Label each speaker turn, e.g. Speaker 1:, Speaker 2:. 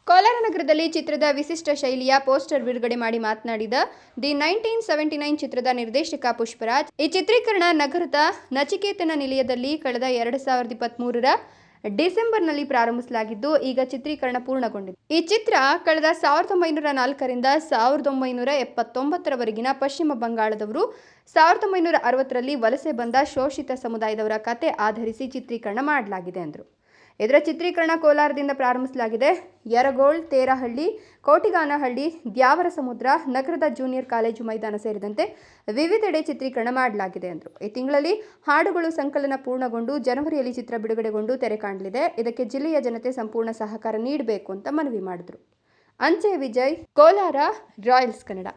Speaker 1: ಕೋಲಾರ ನಗರದಲ್ಲಿ ಚಿತ್ರದ ವಿಶಿಷ್ಟ ಶೈಲಿಯ ಪೋಸ್ಟರ್ ಬಿಡುಗಡೆ ಮಾಡಿ ಮಾತನಾಡಿದ ದಿ 1979 ಚಿತ್ರದ ನಿರ್ದೇಶಕ ಪುಷ್ಪರಾಜ್, ಈ ಚಿತ್ರೀಕರಣ ನಗರದ ನಚಿಕೇತನ ನಿಲಯದಲ್ಲಿ ಕಳೆದ 2023ರ ಡಿಸೆಂಬರ್ನಲ್ಲಿ ಪ್ರಾರಂಭಿಸಲಾಗಿದ್ದು, ಈಗ ಚಿತ್ರೀಕರಣ ಪೂರ್ಣಗೊಂಡಿದೆ. ಈ ಚಿತ್ರ ಕಳೆದ 1904ರಿಂದ 1979ರವರೆಗಿನ ಪಶ್ಚಿಮ ಬಂಗಾಳದವರು 1960ರಲ್ಲಿ ವಲಸೆ ಬಂದ ಶೋಷಿತ ಸಮುದಾಯದವರ ಕತೆ ಆಧರಿಸಿ ಚಿತ್ರೀಕರಣ ಮಾಡಲಾಗಿದೆ ಎಂದರು. ಇದರ ಚಿತ್ರೀಕರಣ ಕೋಲಾರದಿಂದ ಪ್ರಾರಂಭಿಸಲಾಗಿದೆ. ಯರಗೋಳ್, ತೇರಹಳ್ಳಿ, ಕೋಟಿಗಾನಹಳ್ಳಿ, ದ್ಯಾವರ ಸಮುದ್ರ, ನಗರದ ಜೂನಿಯರ್ ಕಾಲೇಜು ಮೈದಾನ ಸೇರಿದಂತೆ ವಿವಿಧೆಡೆ ಚಿತ್ರೀಕರಣ ಮಾಡಲಾಗಿದೆ ಎಂದರು. ಈ ತಿಂಗಳಲ್ಲಿ ಹಾಡುಗಳು ಸಂಕಲನ ಪೂರ್ಣಗೊಂಡು ಜನವರಿಯಲ್ಲಿ ಚಿತ್ರ ಬಿಡುಗಡೆಗೊಂಡು ತೆರೆ ಕಾಣಲಿದೆ. ಇದಕ್ಕೆ ಜಿಲ್ಲೆಯ ಜನತೆ ಸಂಪೂರ್ಣ ಸಹಕಾರ ನೀಡಬೇಕು ಅಂತ ಮನವಿ ಮಾಡಿದರು. ಅಂಚೆ ವಿಜಯ್, ಕೋಲಾರ, ರಾಯಲ್ಸ್ ಕನ್ನಡ.